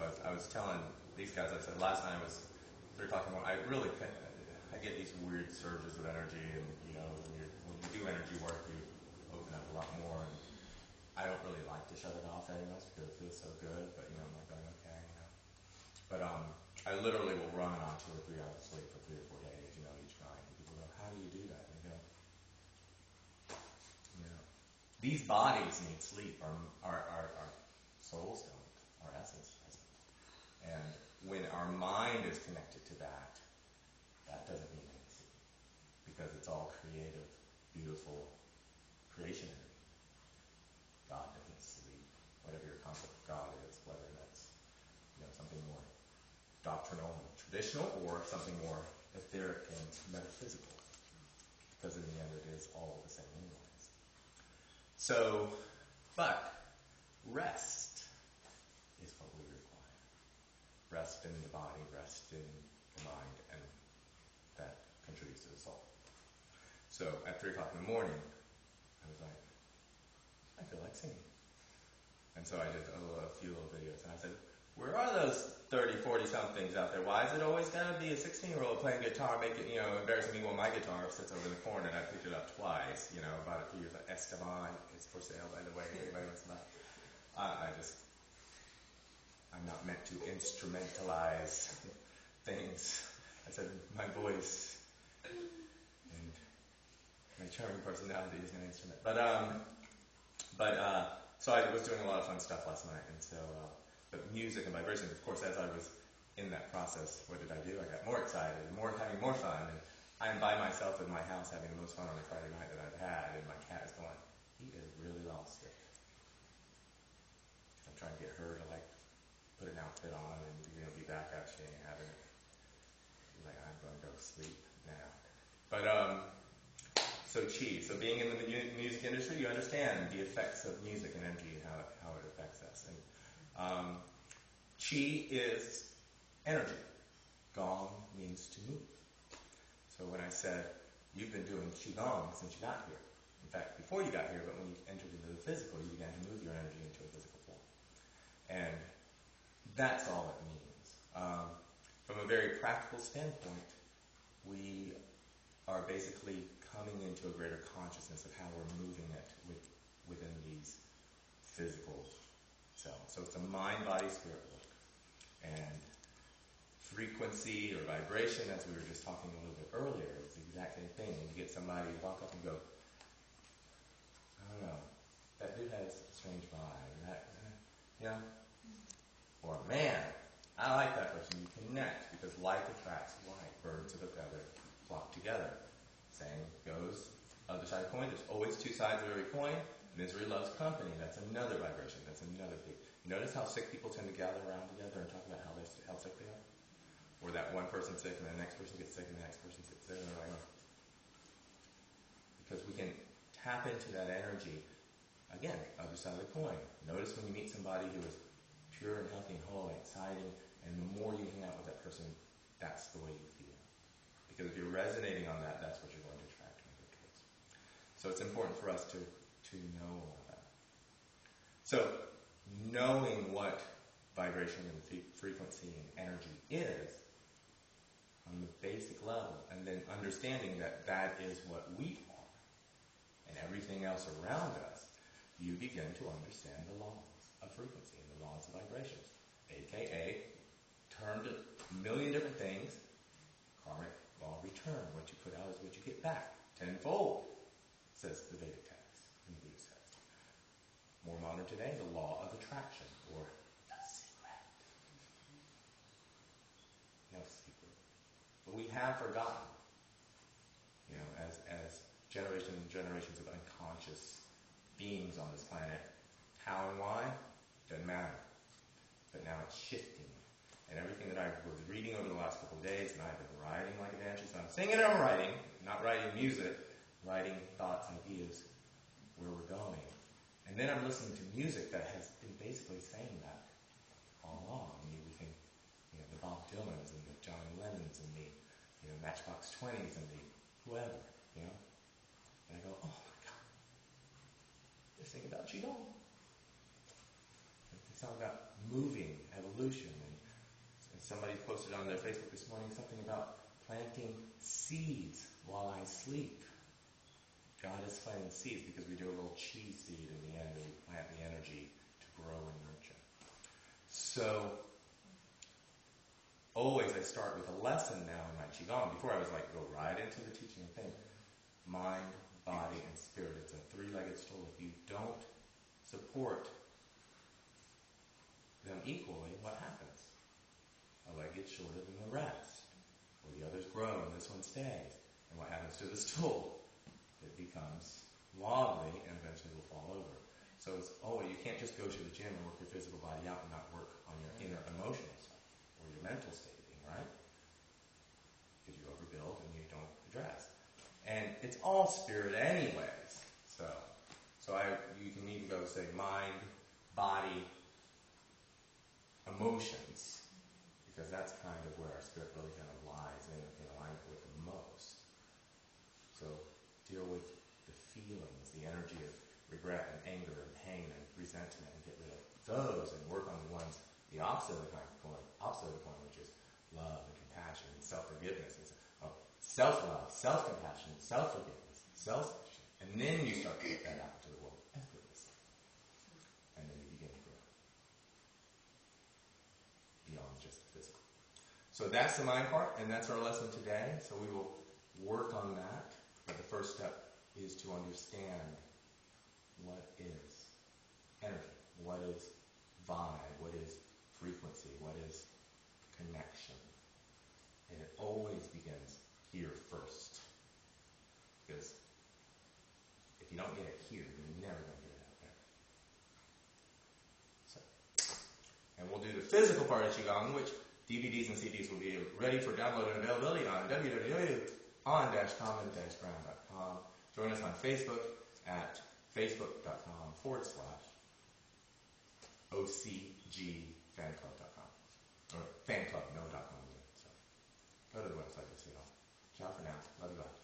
I was telling these guys, I said last night they're talking about, I get these weird surges of energy, and when you do energy work, you open up a lot more, and I don't really like to shut it off very much because it feels so good, but I'm like going, okay, But I literally will run on 2 or 3 hours of sleep for 3 or 4 days, each night, and people go, how do you do that? And I go, these bodies need sleep, our souls don't, our essence doesn't. And when our mind is connected to that doesn't mean anything, because it's all creative, beautiful creation energy. God doesn't sleep, whatever your concept of God is, whether that's something more doctrinal and traditional or something more etheric and metaphysical, because in the end it is all the same anyways. So, but rest is what we require. Rest in the body, rest in the mind, and that contributes to the soul. So at 3 o'clock in the morning, I was like, I feel like singing. And so I did a few little videos, and I said, where are those 30, 40-somethings out there? Why is it always got to be a 16-year-old playing guitar, embarrassing me while my guitar sits over the corner and I picked it up twice, about a few years. Esteban is for sale, by the way. Anybody wants to buy? I'm not meant to instrumentalize things. I said, my voice and my charming personality is an instrument. So I was doing a lot of fun stuff last night, and so, but music and vibration, of course, as I was in that process, what did I do? I got more excited and having more fun, and I'm by myself in my house having the most fun on a Friday night that I've had, and my cat is going, he has really lost it. I'm trying to get her to put an outfit on and be back out. She ain't having it. She's like, I'm going to go sleep now. But so chi. So being in the music industry, you understand the effects of music and energy and how it affects us. And chi is energy. Gong means to move. So when I said you've been doing qigong since you got here, in fact, before you got here, but when you entered into the physical, you began to move your energy into a physical form. And that's all it means. From a very practical standpoint, we are basically coming into a greater consciousness of how we're moving it within these physical cells. So it's a mind-body-spirit work. And frequency or vibration, as we were just talking a little bit earlier, is the exact same thing. When you get somebody to walk up and go, I don't know, that dude has a strange vibe. Or, man, I like that person. You connect, because like attracts like. Birds of a feather flock together. Saying goes, other side of the coin, there's always 2 sides of every coin. Misery loves company. That's another vibration. That's another thing. Notice how sick people tend to gather around together and talk about how sick they are? Or that one person's sick and the next person gets sick and the next person gets sick. And they're like, oh. Because we can tap into that energy. Again, other side of the coin. Notice when you meet somebody who is pure and healthy and whole and exciting, and the more you hang out with that person, that's the way you feel. Because if you're resonating on that, that's what you're going to attract and go towards. So it's important for us to know all that. So knowing what vibration and frequency and energy is on the basic level, and then understanding that that is what we are, and everything else around us, you begin to understand the laws of frequency and the laws of vibrations, aka termed a million different things. Karmic law of return. What you put out is what you get back. Tenfold, says the Vedic text and the Buddhist text. More modern today, the law of attraction, or the secret. No secret. But we have forgotten, as generations and generations of unconscious beings on this planet, how and why, doesn't matter. But now it's shifting. And everything that I was reading over the last couple of days, and I've been writing like a evangelist. I'm singing and I'm writing, not writing music, writing thoughts, ideas, where we're going. And then I'm listening to music that has been basically saying that all along. We think, the Bob Dylans and the John Lennons and the, Matchbox 20s and the whoever, And I go, oh my God, they're singing about qigong. It's all about moving, evolution, Somebody posted on their Facebook this morning something about planting seeds while I sleep. God is planting seeds because we do a little chi seed in the end and we plant the energy to grow and nurture. So, always I start with a lesson now in my qigong. Before I was like, go right into the teaching and thing. Mind, body, and spirit. It's a three-legged stool. If you don't support them equally, what happens? A leg gets shorter than the rest. Or the others grow and this one stays. And what happens to the stool? It becomes wobbly and eventually will fall over. So it's, you can't just go to the gym and work your physical body out and not work on your inner emotional stuff or your mental state of being, right? Because you overbuild and you don't address. And it's all spirit anyways. So you can even go say mind, body, emotions, because that's kind of where our spirit really kind of lies in alignment with the most. So deal with the feelings, the energy of regret and anger and pain and resentment, and get rid of those and work on the ones, the opposite of the coin, which is love and compassion and self-forgiveness. It's self-love, self-compassion, self-forgiveness, self-sufficiency. And then you start to put that out to the world effortlessly. And then you begin to grow beyond just the physical. So that's the mind part, and that's our lesson today. So we will work on that. But the first step is to understand what is energy, what is vibe, what is frequency, what is connection. And it always begins here first. Because if you don't get it here, you're never going to get it out there. So, and we'll do the physical part of qigong, which DVDs and CDs will be ready for download and availability on www.on-common-ground.com. Join us on Facebook at facebook.com/OCG-fanclub.com. Or fanclub, no .com. So go to the website to see it all. Ciao for now. Love you, bye.